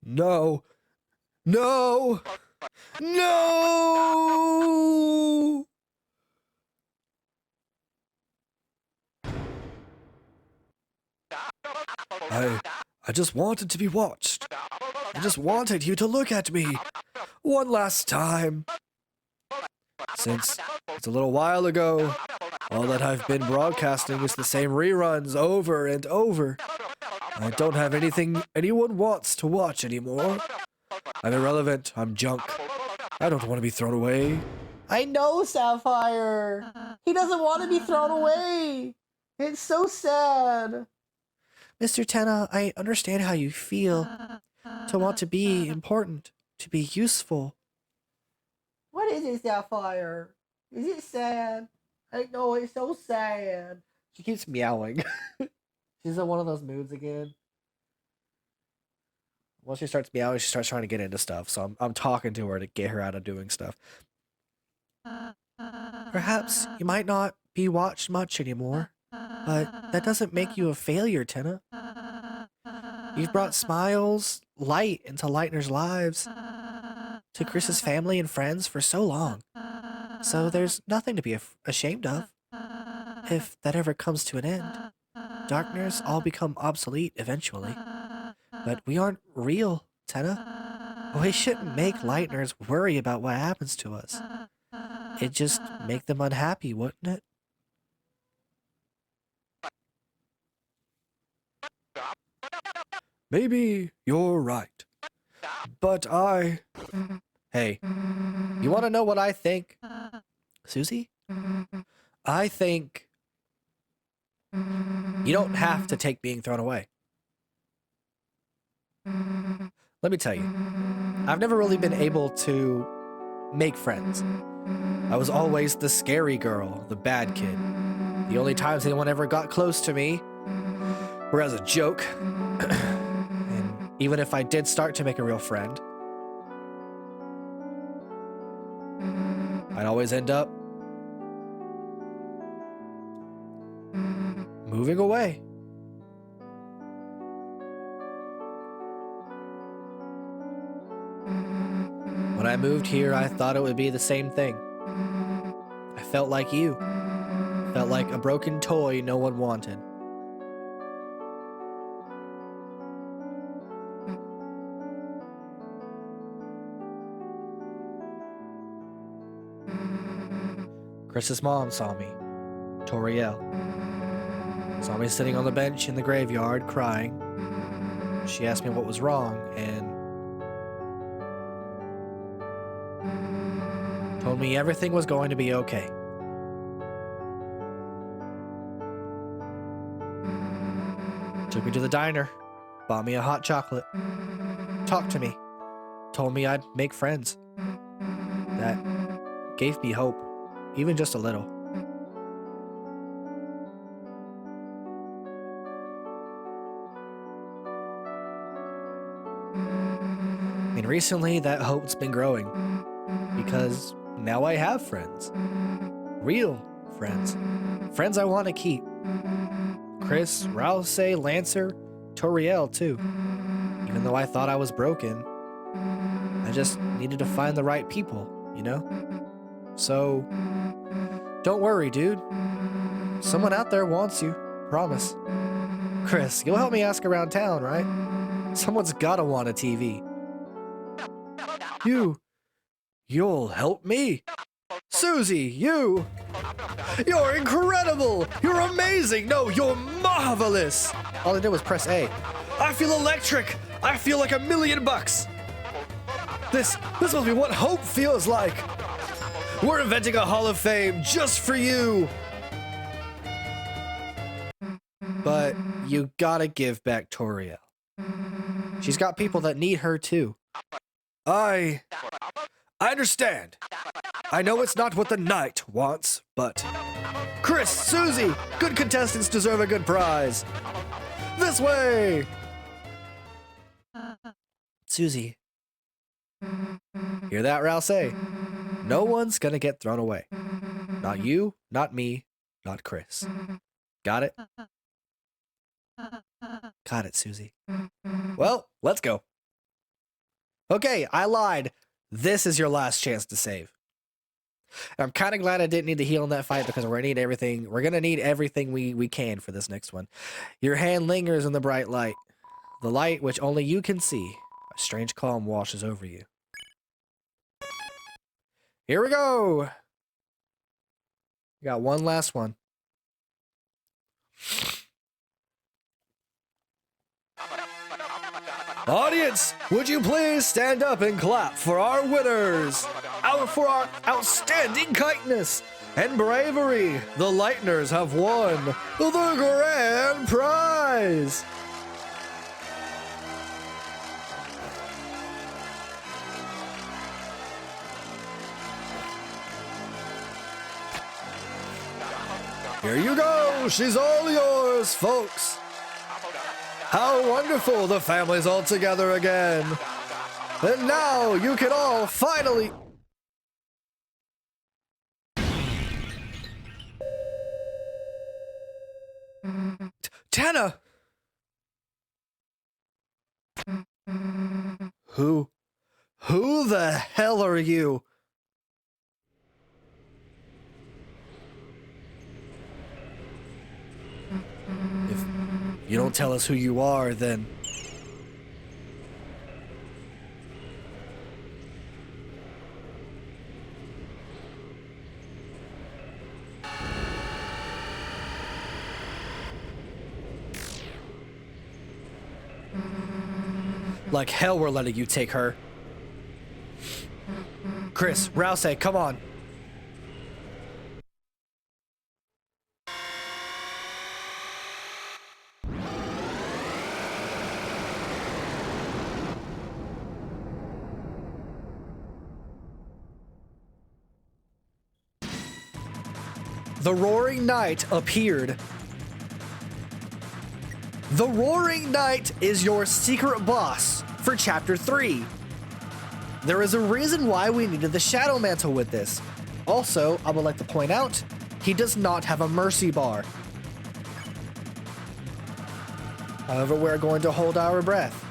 No. No. No. I just wanted to be watched. I just wanted you to look at me one last time. Since it's a little while ago, all that I've been broadcasting is the same reruns over and over. I don't have anything anyone wants to watch anymore. I'm irrelevant. I'm junk. I don't want to be thrown away. I know, Sapphire. He doesn't want to be thrown away. It's so sad. Mr. Tenna, I understand how you feel. To want to be important, to be useful. What is it, Sapphire? Is it sad? I know, it's so sad. She keeps meowing. She's in one of those moods again. Once she starts meowing, she starts trying to get into stuff. So I'm talking to her to get her out of doing stuff. Perhaps you might not be watched much anymore, but that doesn't make you a failure, Tenna. You've brought smiles, light into Lightner's lives, to Chris's family and friends for so long. So there's nothing to be ashamed of. If that ever comes to an end, Darkners all become obsolete eventually. But we aren't real, Tenna. We shouldn't make Lightners worry about what happens to us. It'd just make them unhappy, wouldn't it? Maybe you're right. But Hey, you want to know what I think? Susie? I think you don't have to take being thrown away. Let me tell you, I've never really been able to make friends. I was always the scary girl, the bad kid. The only times anyone ever got close to me were as a joke. And even if I did start to make a real friend, I'd always end up moving away. When I moved here, I thought it would be the same thing. I felt like you. Felt like a broken toy no one wanted. Chris's mom saw me. Toriel. Saw me sitting on the bench in the graveyard crying. She asked me what was wrong and told me everything was going to be okay. Took me to the diner, bought me a hot chocolate, talked to me, told me I'd make friends. That gave me hope, even just a little. And recently that hope's been growing because now I have friends. Real friends. Friends I want to keep. Chris, Rouse, Lancer, Toriel too. Even though I thought I was broken, I just needed to find the right people, you know? So, don't worry, dude. Someone out there wants you. Promise. Chris, you'll help me ask around town, right? Someone's gotta want a TV. You'll help me? Susie, you're incredible! You're amazing! No, you're marvelous! All I did was press A. I feel electric! I feel like $1,000,000! This must be what hope feels like! We're inventing a Hall of Fame just for you! But you gotta give back Toriel. She's got people that need her too. I understand. I know it's not what the knight wants, but Chris, Susie, good contestants deserve a good prize. This way! Susie. Hear that, Rouse? No one's gonna get thrown away. Not you, not me, not Chris. Got it? Got it, Susie. Well, let's go. Okay, I lied. This is your last chance to save. I'm kind of glad I didn't need to heal in that fight because we're gonna need everything. We're gonna need everything we can for this next one. Your hand lingers in the bright light, the light which only you can see. A strange calm washes over you. Here we go. We got one last one. Audience, would you please stand up and clap for our winners? For our outstanding kindness and bravery, the Lightners have won the grand prize. Here you go. She's all yours, folks. How wonderful the family's all together again. And now you can all finally... Tana! Who the hell are you? If you don't tell us who you are, then... Like hell we're letting you take her. Chris, Rouse, come on. The Roaring Knight appeared. The Roaring Knight is your secret boss for Chapter 3. There is a reason why we needed the Shadow Mantle with this. Also, I would like to point out, he does not have a mercy bar. However, we're going to hold our breath.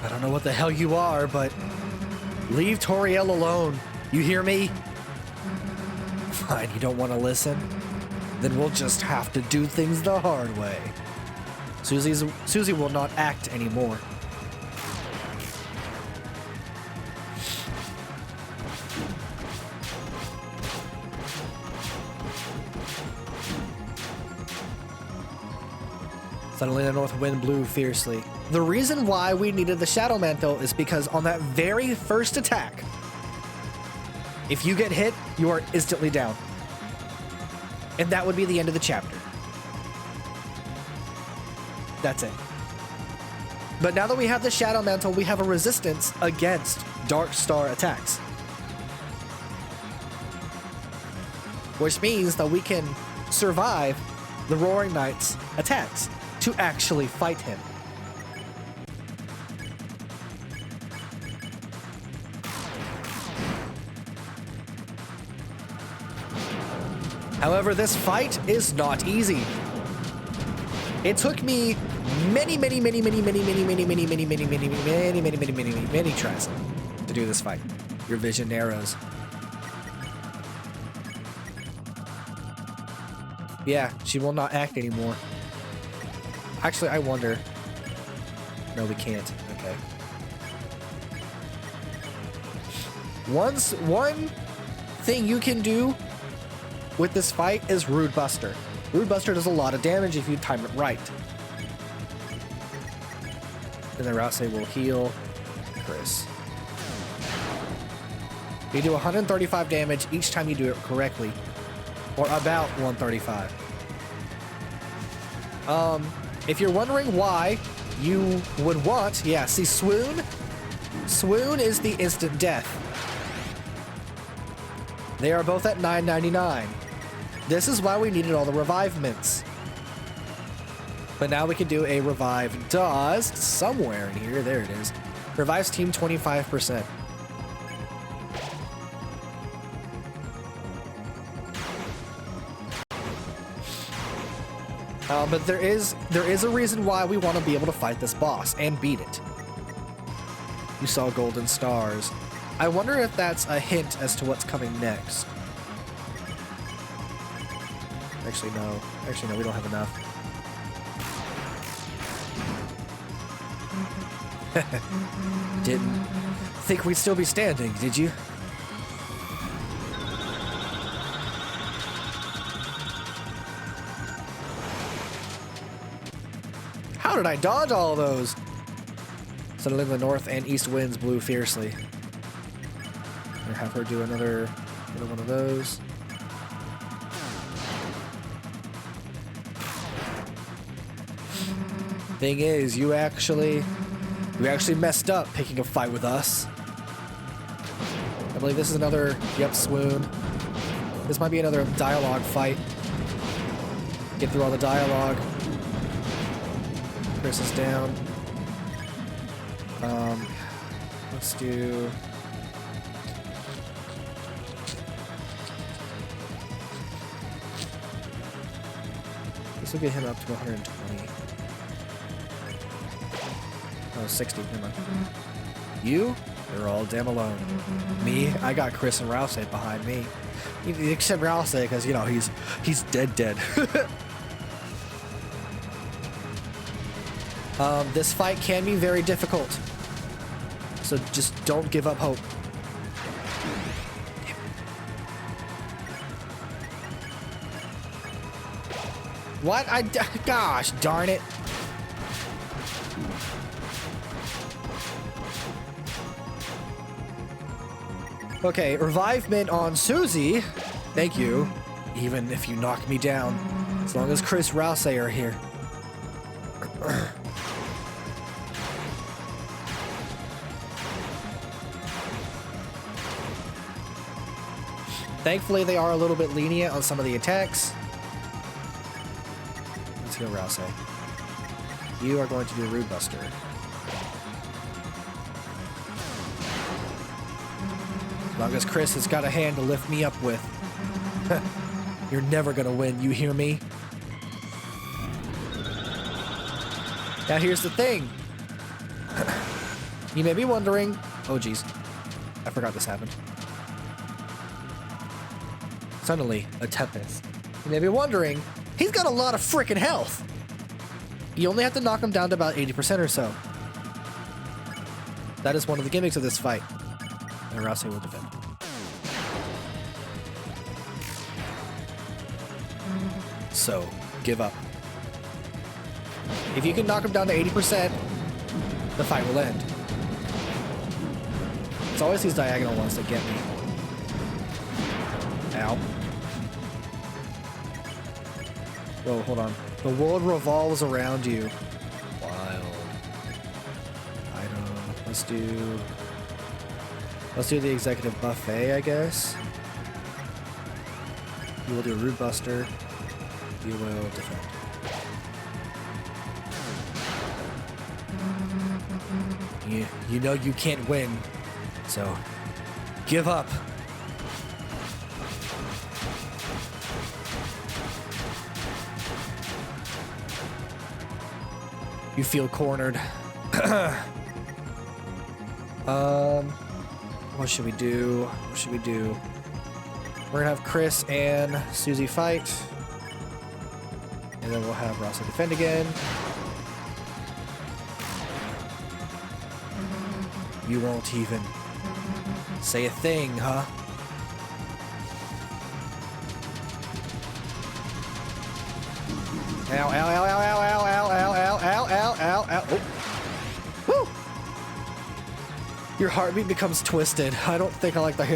I don't know what the hell you are, but leave Toriel alone. You hear me? Fine, you don't want to listen? Then we'll just have to do things the hard way. Susie will not act anymore. Suddenly the north wind blew fiercely. The reason why we needed the Shadow Mantle is because on that very first attack, if you get hit, you are instantly down. And that would be the end of the chapter. That's it. But now that we have the Shadow Mantle, we have a resistance against Dark Star attacks. Which means that we can survive the Roaring Knight's attacks to actually fight him. However, this fight is not easy. It took me many tries to do this fight. Your vision narrows. Yeah, she will not act anymore. Actually, I wonder. No, we can't. Okay. One thing you can do with this fight is Rude Buster. Rude Buster does a lot of damage if you time it right. And then Rouse will heal Chris. You do 135 damage each time you do it correctly. Or about 135. If you're wondering why you would want, yeah, see, swoon? Swoon is the instant death. They are both at $9.99. This is why we needed all the revive mints. But now we can do a revive dust somewhere in here. There it is. Revives team 25%. But there is a reason why we want to be able to fight this boss and beat it. You saw golden stars. I wonder if that's a hint as to what's coming next. Actually, no. Actually, no, we don't have enough. Didn't think we'd still be standing, did you? How did I dodge all of those? Suddenly the north and east winds blew fiercely. I'll have her do another one of those. Thing is, you actually messed up picking a fight with us. I believe this is another, yep, swoon. This might be another dialogue fight. Get through all the dialogue. Chris is down. Let's do... This will get him up to 120. Oh, 60, never mind. You? You're all damn alone. Me? I got Chris and Rousey behind me. Except Rousey, because, you know, he's dead. This fight can be very difficult. So just don't give up hope. What? Gosh darn it. Okay, revivement on Susie. Thank you. Even if you knock me down. As long as Chris Rousey are here. Thankfully, they are a little bit lenient on some of the attacks. Let's go, Rousey. You are going to do Rude Buster. As long as Chris has got a hand to lift me up with. You're never gonna win, you hear me? Now here's the thing. You may be wondering... Oh, geez. I forgot this happened. Suddenly, a tempest. You may be wondering, he's got a lot of freaking health. You only have to knock him down to about 80% or so. That is one of the gimmicks of this fight. And Rousey will defend. So, give up. If you can knock him down to 80%, the fight will end. It's always these diagonal ones that get me. Ow. Whoa, hold on. The world revolves around you. Wild. Item. Let's do the executive buffet, I guess. You will do a Root Buster. You will defend. You know you can't win, so give up. You feel cornered. What should we do? What should we do? We're gonna have Chris and Susie fight. And then we'll have Rousey defend again. You won't even say a thing, huh? Ow, ow, ow, ow, ow, ow, ow, ow, ow, ow, ow, ow, ow. Oh. Woo! Your heartbeat becomes twisted. I don't think I like the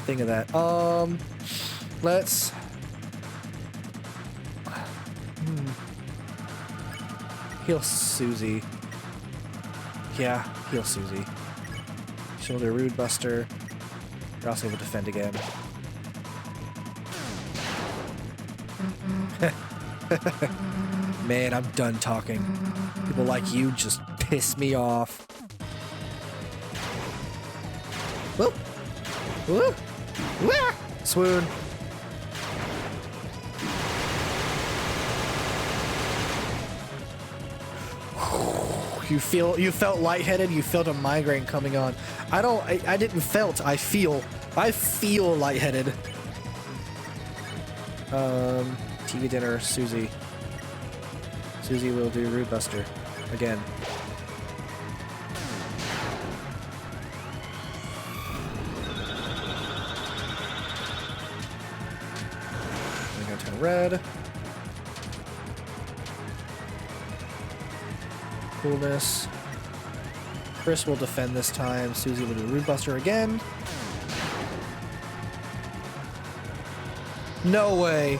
thing of that. Let's Heal Susie. Yeah, heal Susie. She'll do Rude Buster. You're also able to defend again. Man, I'm done talking. People like you just piss me off. Whoop! Whoop! Whoop! Swoon. You felt lightheaded, you felt a migraine coming on. I didn't felt, I feel lightheaded. TV dinner, Susie. Susie will do Rude Buster. Again. I'm gonna turn red. Coolness. Chris will defend this time. Susie will do Rude Buster again. No way.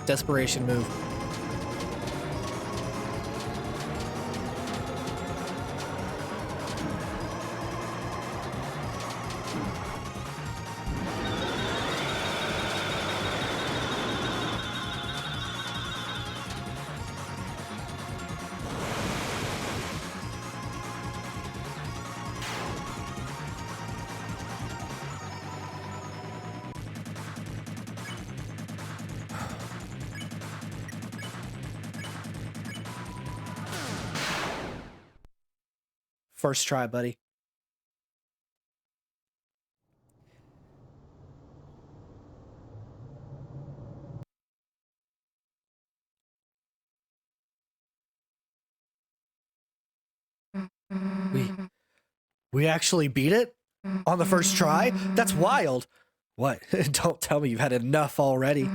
Desperation move. First try, buddy. We actually beat it? On the first try? That's wild. What? Don't tell me you've had enough already.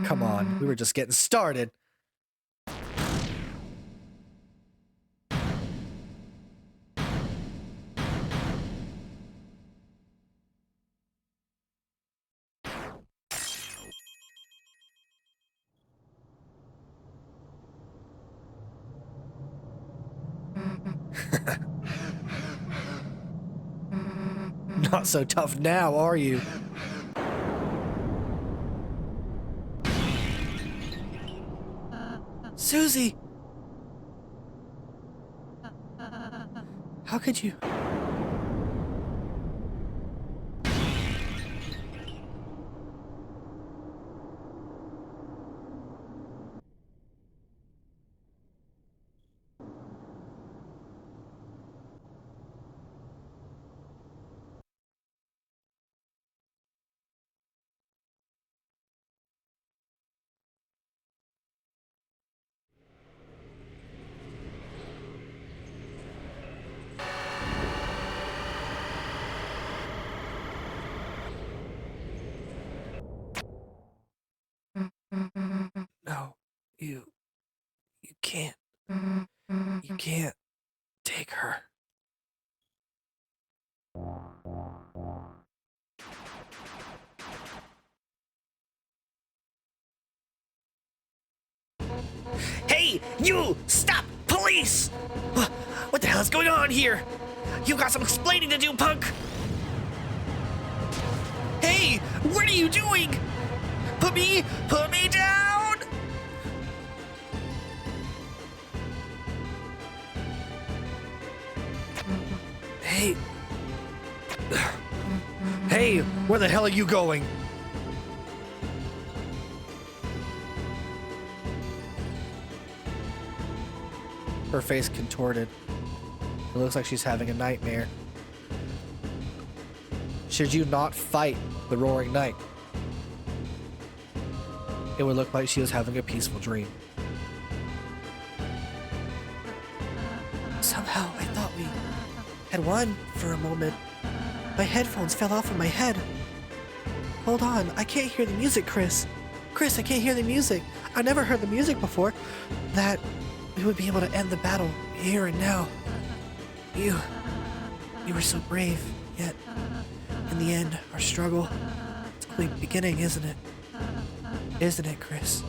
Come on, we were just getting started. Not so tough now, are you? Susie! How could you? No, you can't. You can't take her. Hey, you! Stop! Police! What the hell is going on here? You got some explaining to do, punk! Hey! What are you doing? Put me down! Hey. Hey, where the hell are you going? Her face contorted. It looks like she's having a nightmare. Should you not fight the roaring night, it would look like she was having a peaceful dream. Somehow, I thought we had won for a moment. My headphones fell off of my head. Hold on, I can't hear the music, Chris. Chris, I can't hear the music. I never heard the music before. That we would be able to end the battle here and now. You were so brave, yet in the end, our struggle, it's only beginning, isn't it? Isn't it, Chris?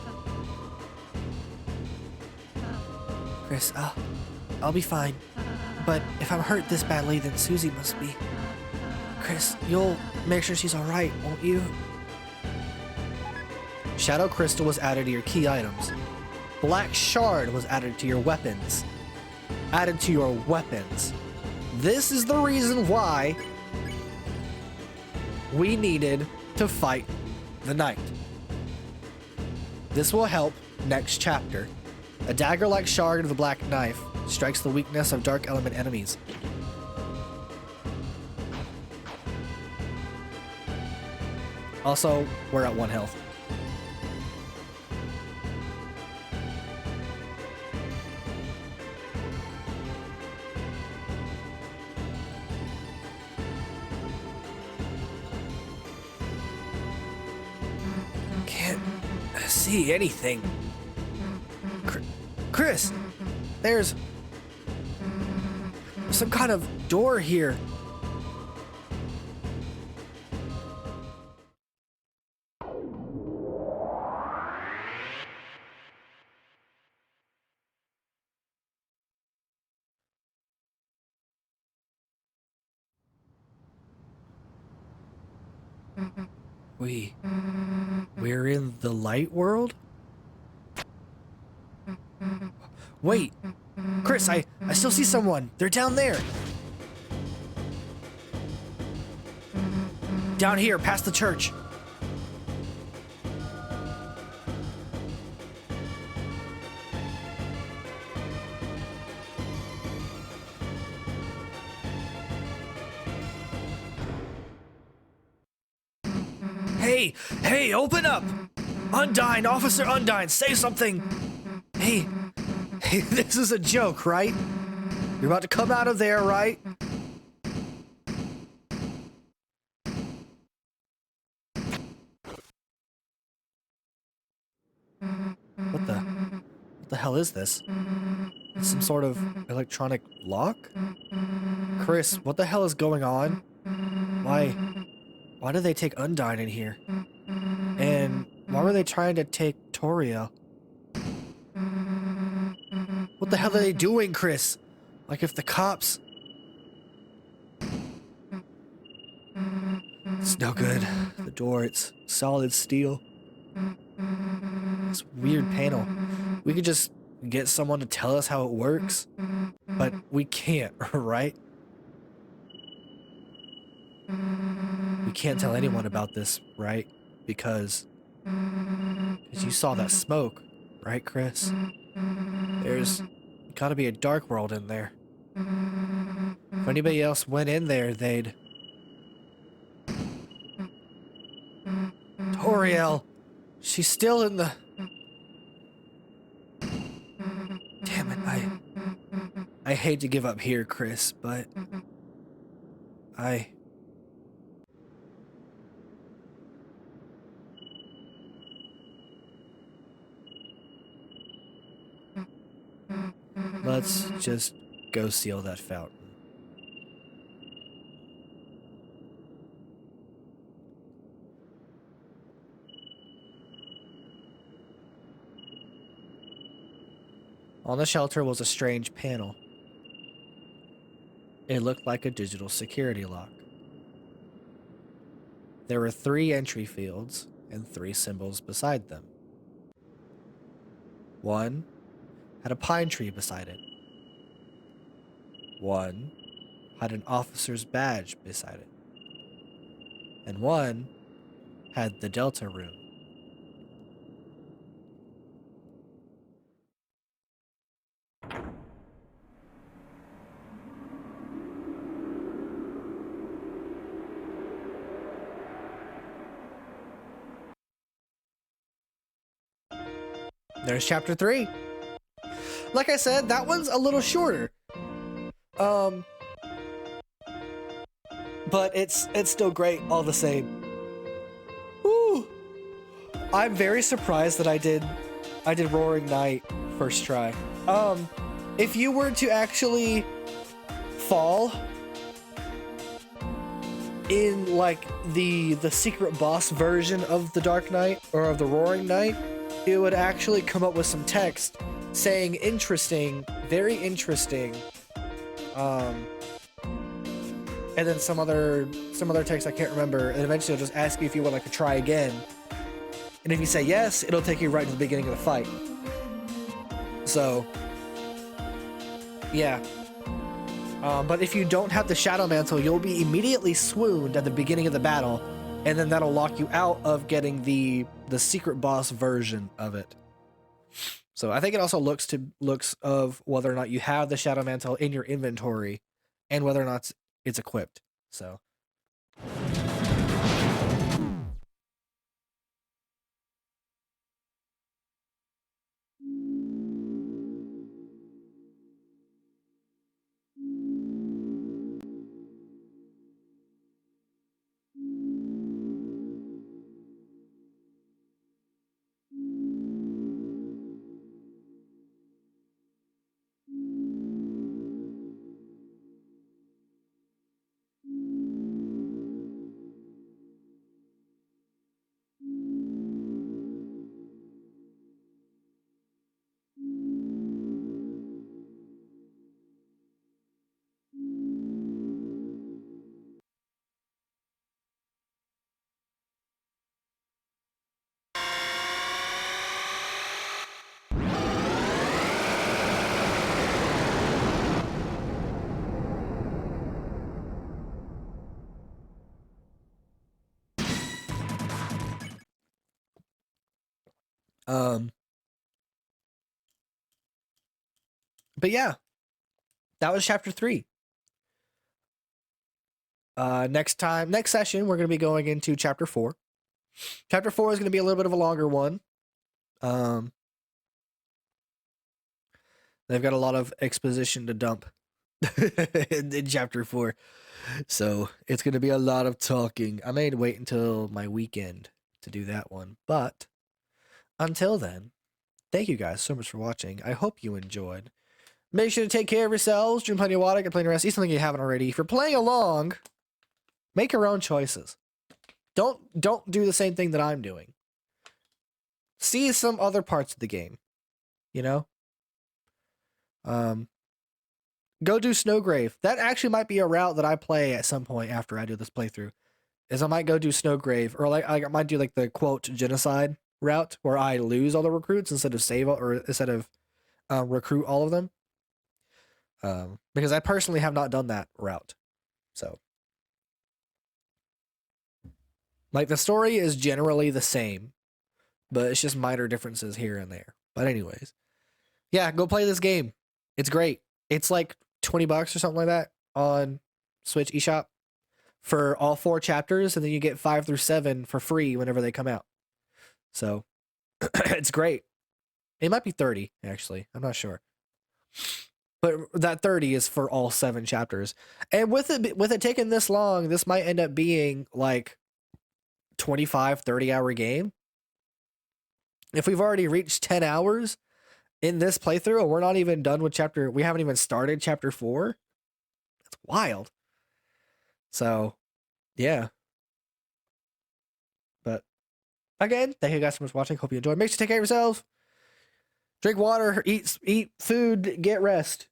Chris, I'll be fine. But if I'm hurt this badly, then Susie must be. Chris, you'll make sure she's alright, won't you? Shadow Crystal was added to your key items. Black Shard was added to your weapons. Added to your weapons. This is the reason why we needed to fight the knight. This will help next chapter. A dagger-like shard of the black knife strikes the weakness of dark element enemies. Also, we're at 1 health. Can't see anything. Chris, there's some kind of door here. We're in the light world? Wait, Chris, I still see someone. They're down there. Down here, past the church. Hey, open up! Undyne, Officer Undyne, say something! Hey, this is a joke, right? You're about to come out of there, right? What the hell is this? It's some sort of electronic lock? Chris, what the hell is going on? Why did they take Undyne in here? And why were they trying to take Toriel? What the hell are they doing, Chris? Like if the cops... It's no good. The door, it's solid steel. This weird panel. We could just get someone to tell us how it works, but we can't, right? We can't tell anyone about this, right? Because you saw that smoke, right, Chris? There's gotta be a dark world in there. If anybody else went in there, they'd... Toriel! She's still in the... Damn it, I hate to give up here, Chris, but... Let's just go seal that fountain. On the shelter was a strange panel. It looked like a digital security lock. There were 3 entry fields and 3 symbols beside them. One had a pine tree beside it. One had an officer's badge beside it. And one had the deltarune. There's chapter 3. Like I said, that one's a little shorter. But it's still great all the same. Woo! I'm very surprised that I did Roaring Night first try. If you were to actually fall in like the secret boss version of the Dark Knight or of the Roaring Knight, it would actually come up with some text saying interesting, very interesting, and then some other text I can't remember, and eventually it'll just ask you if you would like to try again. And if you say yes, it'll take you right to the beginning of the fight. So, yeah. But if you don't have the Shadow Mantle, you'll be immediately swooned at the beginning of the battle, and then that'll lock you out of getting the secret boss version of it. So I think it also looks of whether or not you have the Shadow Mantle in your inventory, and whether or not it's equipped. So. But yeah, that was chapter 3. Next session, we're going to be going into chapter 4. Chapter 4 is going to be a little bit of a longer one. They've got a lot of exposition to dump in chapter 4. So it's going to be a lot of talking. I may wait until my weekend to do that one. But until then, thank you guys so much for watching. I hope you enjoyed. Make sure to take care of yourselves, drink plenty of water, get plenty of rest, eat something you haven't already. If you're playing along, make your own choices. Don't do the same thing that I'm doing. See some other parts of the game. You know? Go do Snowgrave. That actually might be a route that I play at some point after I do this playthrough. Is I might go do Snowgrave, or like I might do like the quote genocide route where I lose all the recruits instead of recruit all of them. Because I personally have not done that route. So, like, the story is generally the same, but it's just minor differences here and there. But anyways, yeah, go play this game. It's great. It's like $20 or something like that on Switch eShop for all 4 chapters, and then you get 5 through 7 for free whenever they come out. So, it's great. It might be 30, actually. I'm not sure. But that 30 is for all 7 chapters. And with it taking this long, this might end up being like 25, 30-hour game. If we've already reached 10 hours in this playthrough, and we're not even done with we haven't even started chapter 4. That's wild. So, yeah. But, again, thank you guys so much for watching. Hope you enjoyed. Make sure to take care of yourselves. Drink water, eat food, get rest.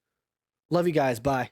Love you guys. Bye.